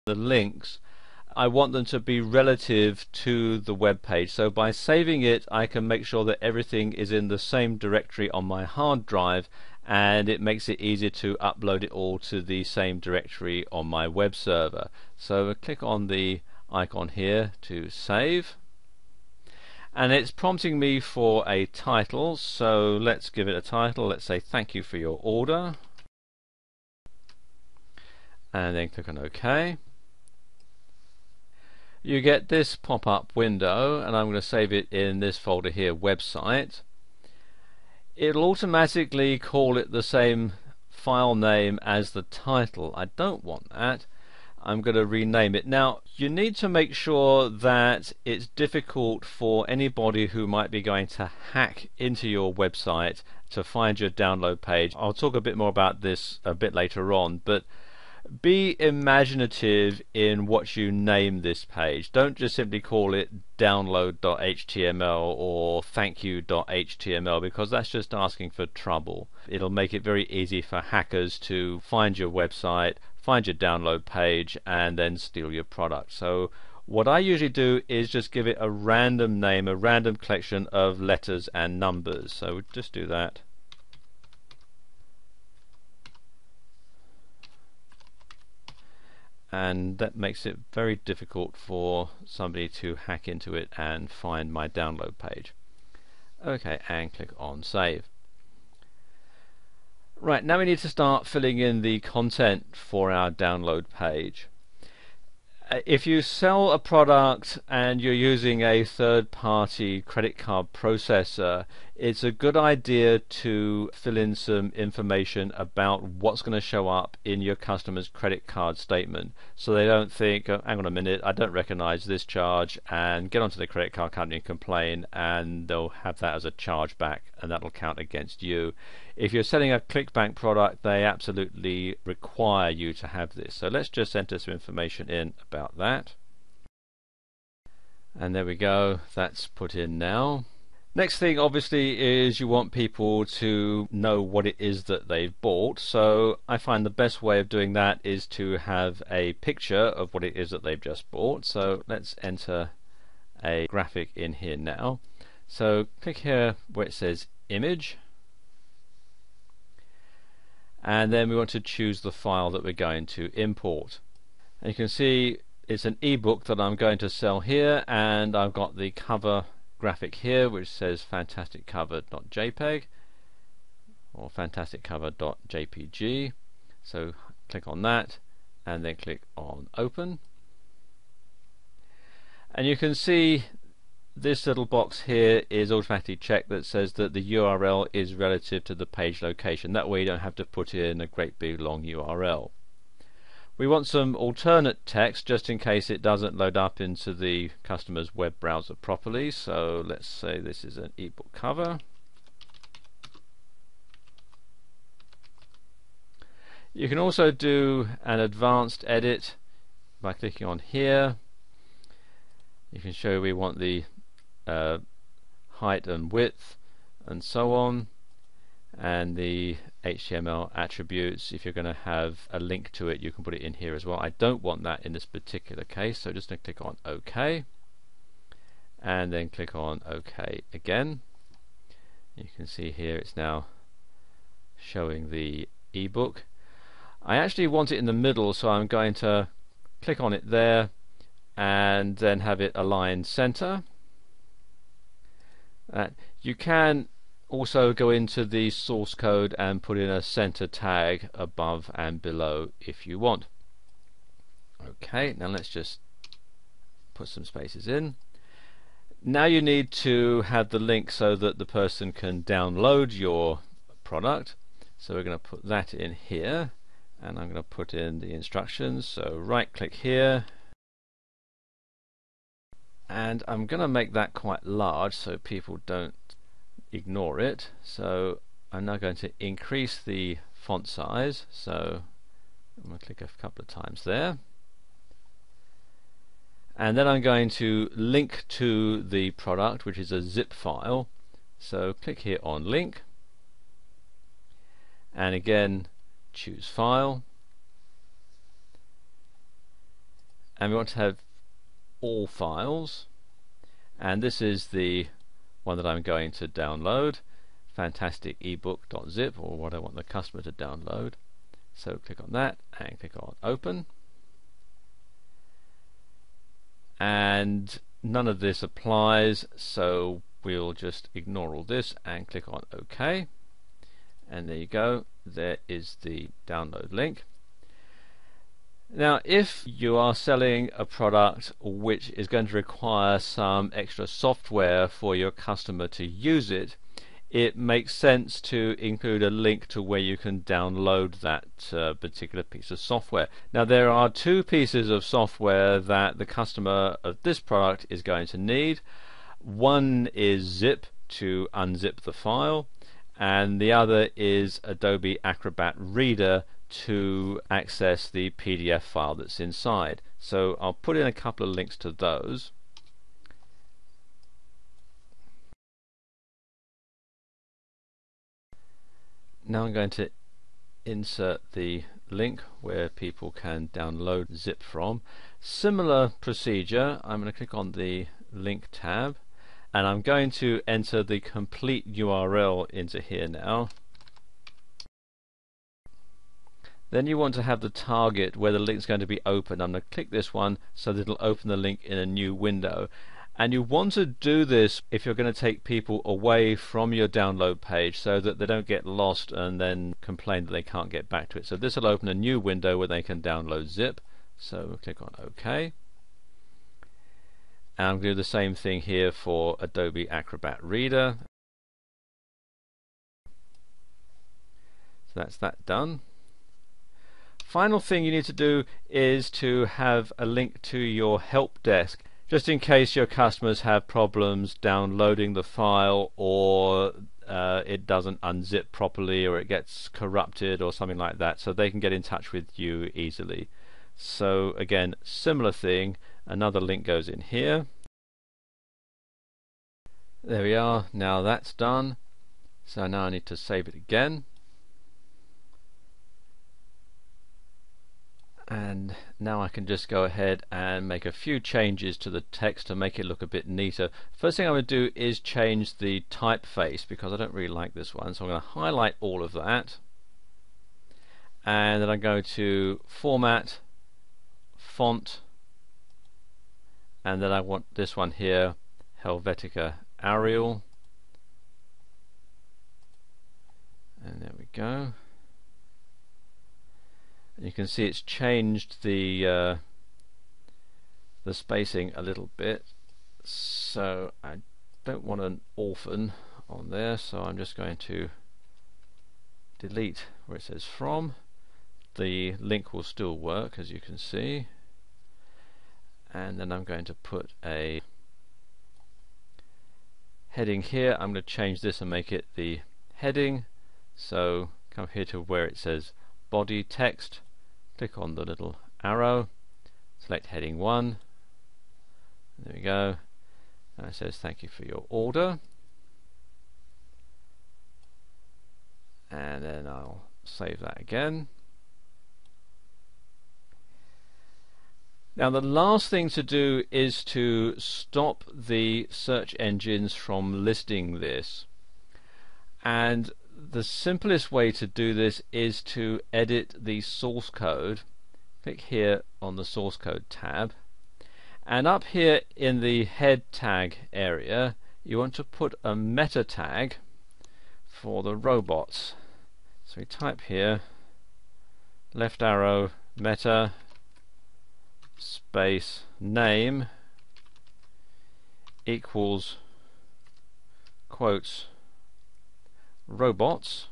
the links, I want them to be relative to the web page. So by saving it, I can make sure that everything is in the same directory on my hard drive, and it makes it easier to upload it all to the same directory on my web server. So I click on the icon here to save, and it's prompting me for a title. So let's give it a title. Let's say thank you for your order, and then click on OK. You get this pop-up window, and I'm going to save it in this folder here, website. It'll automatically call it the same file name as the title. I don't want that. I'm going to rename it. Now, you need to make sure that it's difficult for anybody who might be going to hack into your website to find your download page. I'll talk a bit more about this a bit later on, but be imaginative in what you name this page. Don't just simply call it download.html or thankyou.html, because that's just asking for trouble. It'll make it very easy for hackers to find your website, find your download page, and then steal your product. So what I usually do is just give it a random name, a random collection of letters and numbers. So just do that. And that makes it very difficult for somebody to hack into it and find my download page. Okay, and click on save. Right, now we need to start filling in the content for our download page. If you sell a product and you're using a third-party credit card processor, it's a good idea to fill in some information about what's going to show up in your customer's credit card statement, so they don't think, oh, hang on a minute, I don't recognize this charge, and get onto the credit card company and complain, and they'll have that as a charge back, and that'll count against you. If you're selling a ClickBank product, they absolutely require you to have this. So let's just enter some information in about that. And there we go, that's put in now. Next thing obviously is you want people to know what it is that they've bought. So I find the best way of doing that is to have a picture of what it is that they've just bought. So let's enter a graphic in here now. So click here where it says image, and then we want to choose the file that we're going to import. And you can see it's an ebook that I'm going to sell here, and I've got the cover graphic here which says fantasticcover.jpg or fantasticcover.jpg. So click on that and then click on open, and you can see this little box here is automatically checked that says that the URL is relative to the page location. That way you don't have to put in a great big long URL. We want some alternate text just in case it doesn't load up into the customer's web browser properly. So let's say this is an ebook cover. You can also do an advanced edit by clicking on here. You can show we want the height and width and so on, and the HTML attributes. If you're going to have a link to it, you can put it in here as well. I don't want that in this particular case, so just going to click on OK and then click on OK again. You can see here it's now showing the ebook. I actually want it in the middle, so I'm going to click on it there and then have it aligned center. You can also go into the source code and put in a center tag above and below if you want. Okay, now let's just put some spaces in. Now you need to have the link so that the person can download your product. So we're going to put that in here, and I'm going to put in the instructions. So right click here, and I'm going to make that quite large so people don't ignore it. So I'm now going to increase the font size, so I'm going to click a couple of times there, and then I'm going to link to the product, which is a zip file. So click here on link, and again choose file, and we want to have all files, and this is the one that I'm going to download, fantastic ebook.zip, or what I want the customer to download. So click on that and click on open, and none of this applies, so we'll just ignore all this and click on OK, and there you go, there is the download link. Now if you are selling a product which is going to require some extra software for your customer to use it, it makes sense to include a link to where you can download that particular piece of software. Now there are two pieces of software that the customer of this product is going to need. One is Zip to unzip the file, and the other is Adobe Acrobat Reader to access the PDF file that's inside. So I'll put in a couple of links to those. Now I'm going to insert the link where people can download Zip from. Similar procedure, I'm going to click on the link tab, and I'm going to enter the complete URL into here now. Then you want to have the target where the link is going to be open. I'm going to click this one so that it'll open the link in a new window. And you want to do this if you're going to take people away from your download page so that they don't get lost and then complain that they can't get back to it. So this will open a new window where they can download Zip. So we'll click on OK. And I'm going to do the same thing here for Adobe Acrobat Reader. So that's that done. Final thing you need to do is to have a link to your help desk, just in case your customers have problems downloading the file, or it doesn't unzip properly, or it gets corrupted or something like that, so they can get in touch with you easily. So again, similar thing, another link goes in here. There we are, now that's done. So now I need to save it again. And now I can just go ahead and make a few changes to the text to make it look a bit neater. First thing I'm going to do is change the typeface, because I don't really like this one, so I'm going to highlight all of that, and then I go to Format, Font, and then I want this one here, Helvetica Arial, and there we go. You can see it's changed the spacing a little bit, so I don't want an orphan on there, so I'm just going to delete where it says from. The link will still work, as you can see, and then I'm going to put a heading here. I'm going to change this and make it the heading, so come here to where it says body text, click on the little arrow, select heading 1, there we go, and it says thank you for your order, and then I'll save that again. Now the last thing to do is to stop the search engines from listing this, and the simplest way to do this is to edit the source code. Click here on the source code tab, and up here in the head tag area you want to put a meta tag for the robots. So we type here left arrow meta space name equals quotes robots,